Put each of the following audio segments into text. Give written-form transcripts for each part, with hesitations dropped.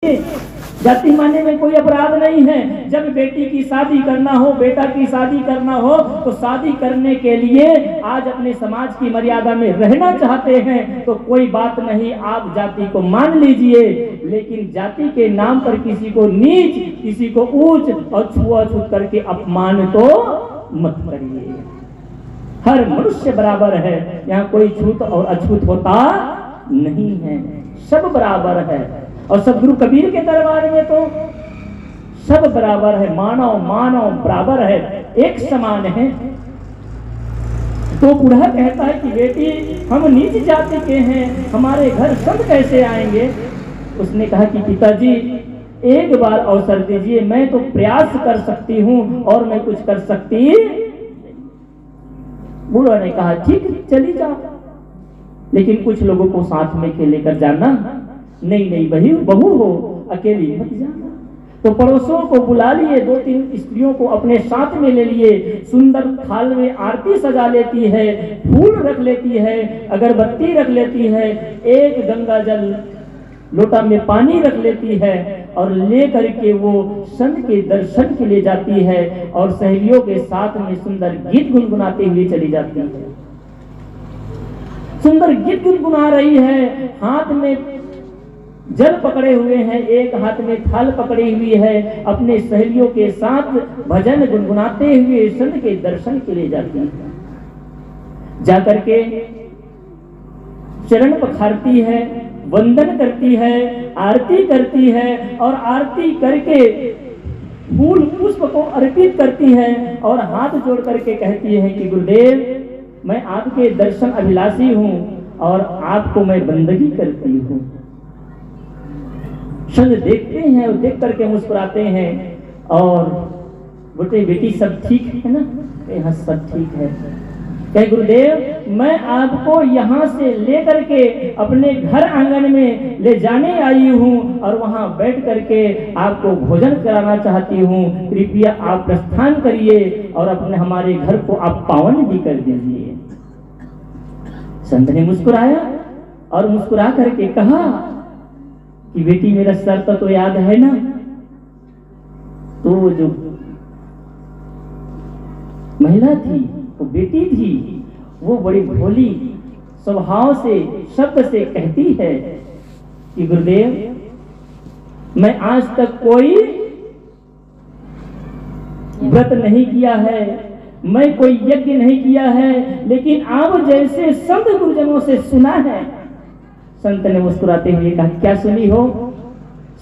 जाति मानने में कोई अपराध नहीं है। जब बेटी की शादी करना हो, बेटा की शादी करना हो, तो शादी करने के लिए आज अपने समाज की मर्यादा में रहना चाहते हैं तो कोई बात नहीं, आप जाति को मान लीजिए, लेकिन जाति के नाम पर किसी को नीच, किसी को ऊंच और छुआछूत करके अपमान तो मत करिए। हर मनुष्य बराबर है, यहाँ कोई छूत और अछूत होता नहीं है, सब बराबर है। और सदगुरु कबीर के दरबार में तो सब बराबर है, मानव मानव बराबर है, एक समान है। तो बूढ़ा कहता है कि बेटी हम नीच जाति के हैं, हमारे घर संत कैसे आएंगे। उसने कहा कि पिताजी एक बार अवसर दीजिए, मैं तो प्रयास कर सकती हूँ और मैं कुछ कर सकती। बूढ़ा ने कहा ठीक चली जाओ, लेकिन कुछ लोगों को साथ में के लेकर जाना। नहीं बहू हो, अकेली मत जाना। तो पड़ोसों को बुला लिए, 2-3 स्त्रियों को अपने साथ में ले लिए, सुंदर थाल में आरती सजा लेती है, फूल रख लेती है, अगरबत्ती रख लेती है, एक गंगा जल लोटा में पानी रख लेती है और ले करके वो संत के दर्शन के लिए जाती है और सहेलियों के साथ में सुंदर गीत गुनगुनाते हुए चली जाती है। सुंदर गीत गुनगुना रही है, हाथ में जल पकड़े हुए हैं, एक हाथ में थाल पकड़ी हुई है, अपने सहेलियों के साथ भजन गुनगुनाते हुए संत के दर्शन के लिए जाती है। जाकर के चरण पखारती है, वंदन करती है, आरती करती है और आरती करके फूल पुष्प को अर्पित करती है और हाथ जोड़ करके कहती है कि गुरुदेव मैं आपके दर्शन अभिलाषी हूँ और आपको मैं बंदगी करती हूँ। संत देखते हैं और देख करके मुस्कुराते हैं और बोलते बेटी सब ठीक है ना। हाँ सब ठीक है। कहे गुरुदेव मैं आपको यहाँ से लेकर के अपने घर आंगन में ले जाने आई हूँ और वहाँ बैठ करके आपको भोजन कराना चाहती हूँ, कृपया आप प्रस्थान करिए और अपने हमारे घर को आप पावन भी कर दीजिए। संत ने मुस्कुराया और मुस्कुरा करके कहा कि बेटी मेरा शर्त तो याद है ना। तो जो महिला थी वो बेटी थी, वो बड़ी भोली स्वभाव से शब्द से कहती है कि गुरुदेव मैं आज तक कोई व्रत नहीं किया है, मैं कोई यज्ञ नहीं किया है, लेकिन आप जैसे संत गुरुजनों से सुना है। संत ने मुस्कुराते हुए कहा क्या सुनी हो।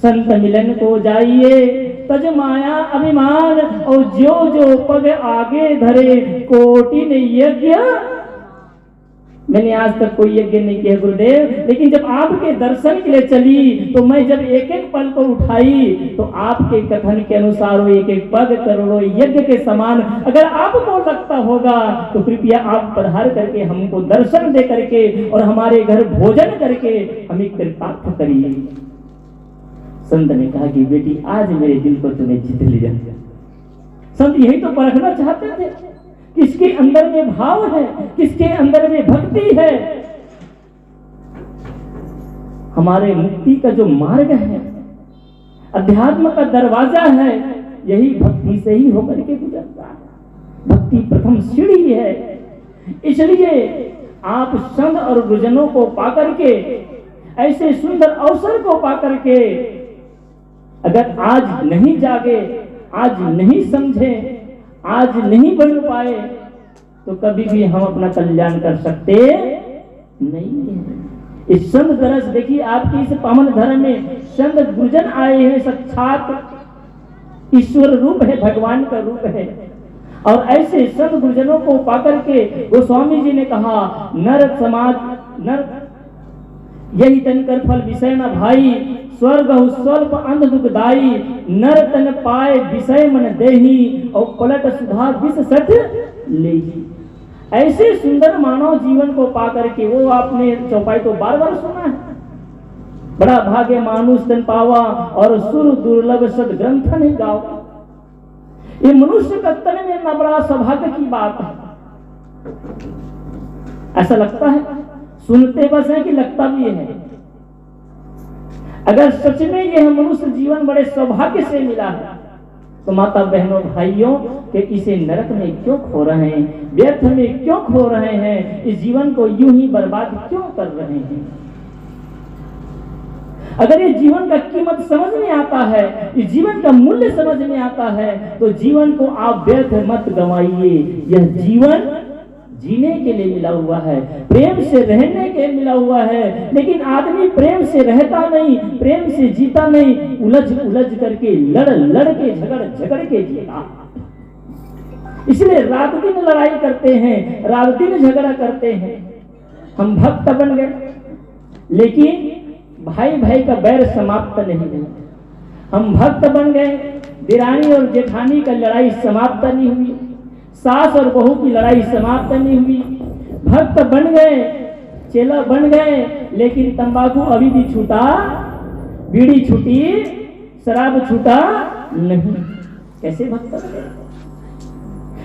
संत मिलन को जाइए तज माया अभिमान और जो जो पग आगे धरे कोटि ने यज्ञ। मैंने आज तक कोई यज्ञ नहीं किया गुरुदेव, लेकिन जब आपके दर्शन के लिए चली तो मैं जब एक एक पग को उठाई तो आपके कथन के अनुसार वो एक एक पग करोड़ों यज्ञ के समान अगर आपको लगता होगा तो कृपया आप पधार करके हमको दर्शन दे करके और हमारे घर भोजन करके हमें कृतार्थ करिए। संत ने कहा कि बेटी आज मेरे दिल को तूने जीत लिया। संत यही तो परखना चाहते थे, किसके अंदर में भाव है, किसके अंदर में भक्ति है। हमारे मुक्ति का जो मार्ग है, अध्यात्म का दरवाजा है, यही भक्ति से ही होकर के गुजरता है। भक्ति प्रथम सीढ़ी है। इसलिए आप संत और गुरुजनों को पाकर के, ऐसे सुंदर अवसर को पाकर के अगर आज नहीं जागे, आज नहीं समझे, आज नहीं बन पाए तो कभी भी हम अपना कल्याण कर सकते नहीं है। इस संत दरस देखिए, आपके इस पावन धर्म में संत गुरुजन आए हैं, साक्षात ईश्वर रूप है, भगवान का रूप है। और ऐसे संत गुरुजनों को पाकर के गोस्वामी जी ने कहा नर समाज नर यही तन कर फल विषय न भाई, स्वर्ग स्वल्प अंध दुखदाई, नर तन पाए विषय मन देही और पलट सुधा विष सठ लेही। ऐसे सुंदर मानव जीवन को पाकर के वो आपने चौपाई तो बार बार सुना है, बड़ा भाग्य मानुष तन पावा और सुर दुर्लभ सद ग्रंथ नहीं गावा। ये मनुष्य का तन में न बड़ा सौभाग्य की बात है। ऐसा लगता है, सुनते बस है कि लगता भी है। अगर सच में यह मनुष्य जीवन बड़े सौभाग्य से मिला है तो माता बहनों भाइयों कि इसे नरक में क्यों खो रहे हैं, व्यर्थ में क्यों खो रहे हैं, इस जीवन को यूं ही बर्बाद क्यों कर रहे हैं। अगर ये जीवन का कीमत समझ में आता है, इस जीवन का मूल्य समझ में आता है, तो जीवन को आप व्यर्थ मत गंवाइए। यह जीवन जीने के लिए मिला हुआ है, प्रेम से रहने के लिए मिला हुआ है। लेकिन आदमी प्रेम से रहता नहीं, प्रेम से जीता नहीं, उलझ उलझ करके लड़ लड़ के झगड़ के जीता। इसलिए रात दिन लड़ाई करते हैं, रात दिन झगड़ा करते हैं। हम भक्त बन गए, लेकिन भाई भाई का बैर समाप्त नहीं हुआ। हम भक्त बन गए, दिरानी और जेठानी का लड़ाई समाप्त नहीं हुई, सास और बहू की लड़ाई समाप्त नहीं हुई। भक्त बन गए, चेला बन गए, लेकिन तंबाकू अभी भी छूटा, बीड़ी छूटी, शराब छूटा नहीं। कैसे भक्त बन गए?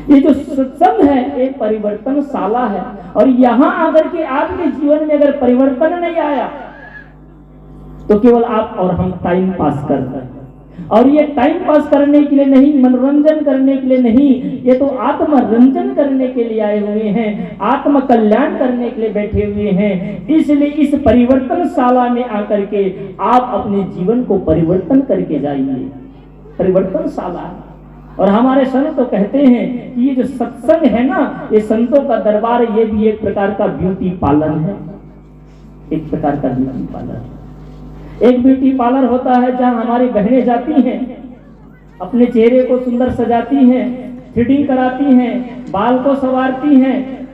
ये जो सत्संग है ये परिवर्तनशाला है, और यहां आकर के आपके जीवन में अगर परिवर्तन नहीं आया तो केवल आप और हम टाइम पास कर रहे हैं। और ये टाइम पास करने के लिए नहीं, मनोरंजन करने के लिए नहीं, ये तो आत्मरंजन करने के लिए आए हुए हैं, आत्म कल्याण करने के लिए बैठे हुए हैं। इसलिए इस परिवर्तनशाला में आकर के आप अपने जीवन को परिवर्तन करके जाइए। परिवर्तनशाला। और हमारे संत तो कहते हैं कि ये जो सत्संग है ना, ये संतों का दरबार, ये भी एक प्रकार का ब्यूटी पार्लर है। एक प्रकार का ब्यूटी पार्लर। एक ब्यूटी पार्लर होता है जहां हमारी बहनें जाती हैं, अपने चेहरे को सुंदर सजाती हैं, थ्रेडिंग कराती हैं, बाल को संवारती हैं।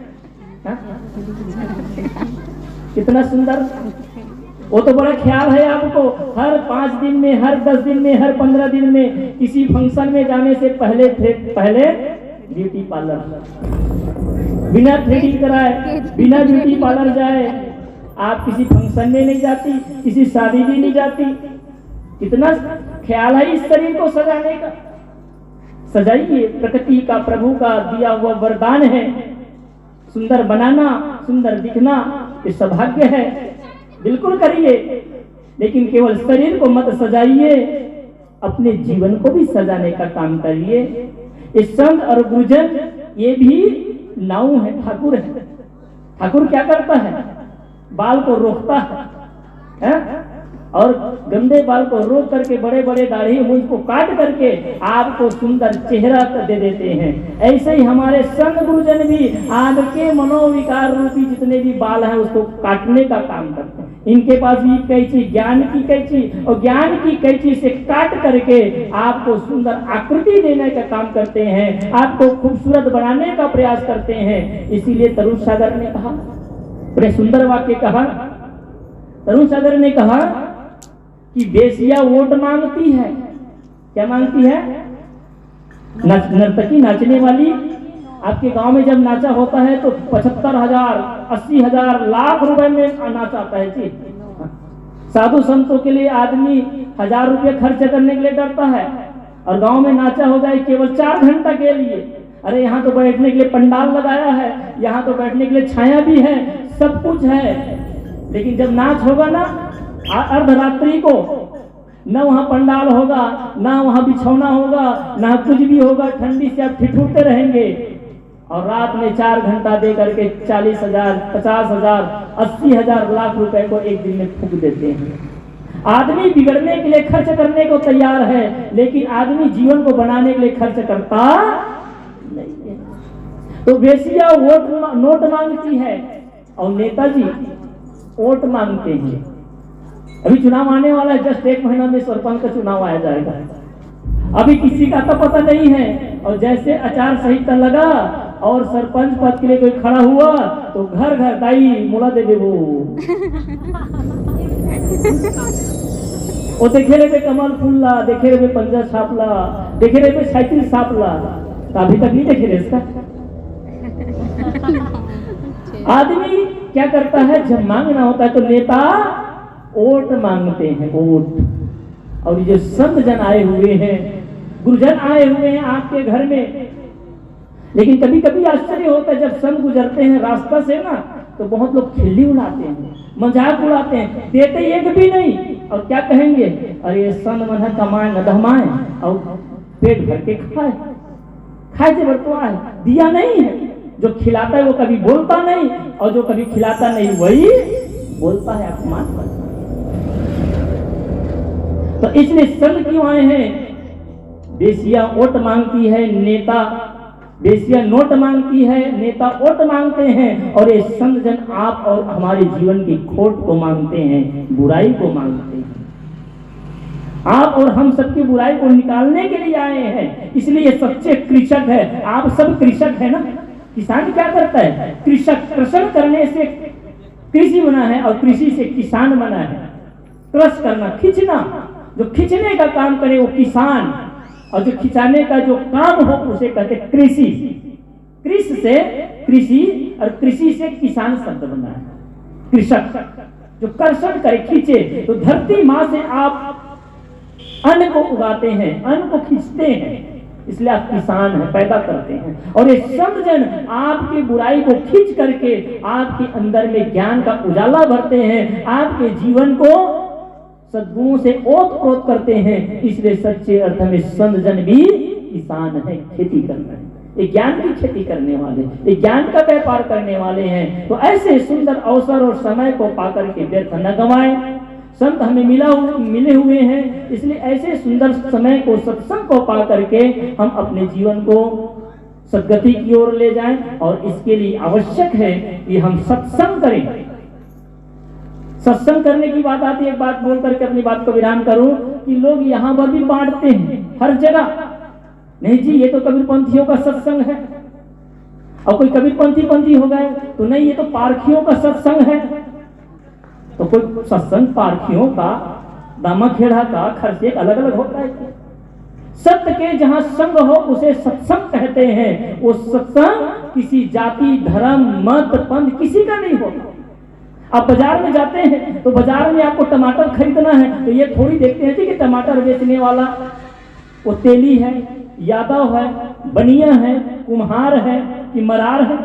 कितना सुंदर। वो तो बड़ा ख्याल है आपको, हर 5 दिन में, हर 10 दिन में, हर 15 दिन में किसी फंक्शन में जाने से पहले ब्यूटी पार्लर। बिना थ्रेडिंग कराए, बिना ब्यूटी पार्लर जाए आप किसी फंक्शन में नहीं जाती, किसी शादी में नहीं जाती। कितना ख्याल है इस शरीर को सजाने का। सजाइए, प्रकृति का, प्रभु का दिया हुआ वरदान है। सुंदर बनाना, सुंदर दिखना ये सौभाग्य है, बिल्कुल करिए। लेकिन केवल शरीर को मत सजाइए, अपने जीवन को भी सजाने का काम करिए। इस संत और गुरुजन ये भी नाव है, ठाकुर है। ठाकुर क्या करता है? बाल को रोकता है, और गंदे बाल को रोक करके बड़े बड़े दाढ़ी मूंछ को काट करके आपको सुंदर चेहरा दे देते हैं। ऐसे ही हमारे संत गुरुजन भी आपके मनोविकार रूपी जितने भी बाल हैं उसको काटने का काम करते हैं। इनके पास भी कैंची, ज्ञान की कैंची, और ज्ञान की कैंची से काट करके आपको सुंदर आकृति देने का काम करते हैं, आपको खूबसूरत बनाने का प्रयास करते हैं। इसीलिए तरुण सागर ने कहा, बड़े सुंदर वाक्य कहा, तरुण सागर ने कहा कि बेसिया वोट मांगती है। क्या मांगती है? नर्तकी, नाचने वाली। आपके गांव में जब नाचा होता है तो 75,000, 80,000, लाख रुपए में नाचा आता है जी। साधु संतों के लिए आदमी 1000 रुपये खर्च करने के लिए डरता है, और गांव में नाचा हो जाए केवल 4 घंटा के लिए। अरे यहाँ तो बैठने के लिए पंडाल लगाया है, यहाँ तो बैठने के लिए छाया भी है, सब कुछ है। लेकिन जब नाच होगा ना अर्धरात्रि को, न वहाँ पंडाल होगा, ना वहाँ बिछौना होगा, ना कुछ भी होगा, ठंडी से आप ठिठुरते रहेंगे। और रात में 4 घंटा दे करके 40,000, 50,000, 80,000, लाख रुपए को एक दिन में फूंक देते हैं। आदमी बिगड़ने के लिए खर्च करने को तैयार है, लेकिन आदमी जीवन को बनाने के लिए खर्च करता नहीं है। तो बेसिया वोट नोट मांगती है, और नेताजी वोट मांगते हैं। अभी चुनाव आने वाला है, जस्ट 1 महीना में सरपंच का चुनाव आया जाएगा। अभी किसी का तो पता नहीं है, और जैसे आचार संहिता लगा और सरपंच पद के लिए कोई खड़ा हुआ तो घर घर दाई मोला दे देवो। वो देखे रे कमल फूलला, देखे रे पंजा छापला, देखे रे साइकिल छापला। अभी तक नहीं देखे रे इसका। आदमी क्या करता है, जब मांगना होता है तो नेता वोट मांगते हैं, वोट। और ये संत जन आए हुए हैं, गुरुजन आए हुए हैं आपके घर में। लेकिन कभी कभी आश्चर्य होता है, जब संत गुजरते हैं रास्ता से ना, तो बहुत लोग खिल्ली उड़ाते हैं, मजाक उड़ाते हैं, देते एक भी नहीं। और क्या कहेंगे, अरे सन मन है कमाए न धमाए और पेट भर के खाए, खाए से बरतो आए, दिया नहीं है। जो खिलाता है वो कभी बोलता नहीं, और जो कभी खिलाता नहीं वही बोलता है, अपमान करता है। तो इसलिए संत क्यों आए हैं? बेसिया वोट मांगती है, नेता बेसिया नोट मांगती है, नेता वोट मांगते हैं, और ये संत जन आप और हमारे जीवन की खोट को मांगते हैं, बुराई को मांगते हैं। आप और हम सबकी बुराई को निकालने के लिए आए हैं। इसलिए ये सच्चे कृषक है। आप सब कृषक है ना। किसान क्या करता है? कृषक, कृषण करने से कृषि बना है और कृषि से किसान बना है। क्रश करना, खींचना, जो खींचने का काम करे वो किसान, और जो खिंचाने का जो काम हो उसे कहते कृषि। कृषि से कृषि और कृषि से किसान शब्द बना है। कृषक जो कर्षण करे, खींचे। तो धरती माँ से आप अन्न को उगाते हैं, अन्न को खींचते हैं, इसलिए आप किसान हैं, पैदा करते हैं। और ये संत जन आपकी बुराई को खींच करके आपके अंदर में ज्ञान का उजाला भरते हैं, आपके जीवन को सद्गुणों से ओत-प्रोत करते हैं। इसलिए सच्चे अर्थ में संत जन भी किसान है, खेती करना है, ये ज्ञान की खेती करने वाले, ये ज्ञान का व्यापार करने वाले हैं। तो ऐसे सुंदर अवसर और समय को पाकर के व्यर्थ न गंवाएं। संत हमें मिले हुए हैं, इसलिए ऐसे सुंदर समय को, सत्संग को पा करके हम अपने जीवन को सद्गति की ओर ले जाएं। और इसके लिए आवश्यक है कि हम सत्संग करें। सत्संग करने की बात आती है, एक बात बोल करके अपनी बात को विराम करूं कि लोग यहाँ पर भी बांटते हैं हर जगह, नहीं जी ये तो कबीरपंथियों का सत्संग है, और कोई कबीरपंथी हो गए तो नहीं ये तो पारखियों का सत्संग है। तो कोई सत्संग पारखियों का, दामाखेड़ा का, खर्चे अलग अलग होता है। सत्य के जहां संग हो उसे सत्संग कहते हैं। वो सत्संग किसी जाति, धर्म, मत, पंथ किसी का नहीं होता। आप बाजार में जाते हैं तो बाजार में आपको टमाटर खरीदना है तो ये थोड़ी देखते हैं कि टमाटर बेचने वाला वो तेली है, यादव है, बनिया है, कुम्हार है कि मरार है,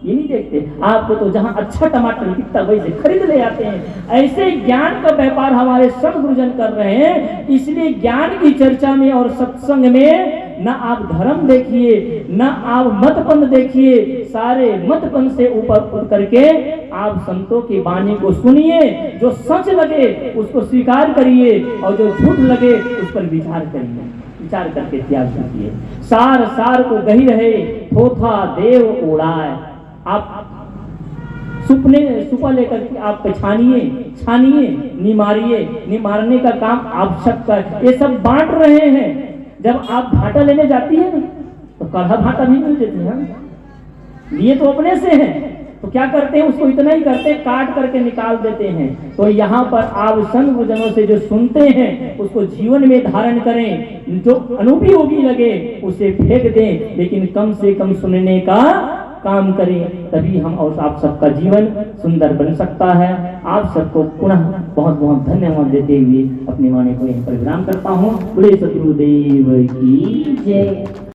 ये नहीं देखते। आपको तो जहां अच्छा टमाटर दिखता वही से खरीद ले आते हैं। ऐसे ज्ञान का व्यापार हमारे सब गुरुजन कर रहे हैं। इसलिए ज्ञान की चर्चा में और सत्संग में न आप धर्म देखिए, न आप मतपंथ देखिए, सारे मतपंथ से ऊपर उठ करके आप संतों की वाणी को सुनिए। जो सच लगे उसको स्वीकार करिए, और जो झूठ लगे उस पर विचार करिए, विचार करके त्याग कीजिए। सार सार को गही रहे, थोथा देव उड़ाए। आप सुपा लेकर के आप छानिए, निमारने का काम आप सबका। ये सब बांट रहे हैं। जब आप भाटा लेने जाती है ना तो कढ़ा भाटा भी मिल जाती है, लिए तो अपने से है, तो क्या करते हैं उसको इतना ही करते हैं, काट करके निकाल देते हैं। तो यहाँ पर आप संत गुरुजनों से जो सुनते हैं उसको जीवन में धारण करें। जो अनुपयोगी लगे उसे फेंक दें, लेकिन कम से कम सुनने का काम करें, तभी हम और आप सबका जीवन सुंदर बन सकता है। आप सबको पुनः बहुत बहुत धन्यवाद देते हुए अपनी वाणी को यहीं पर विराम करता हूँ। बोले सद्गुरुदेव की जय।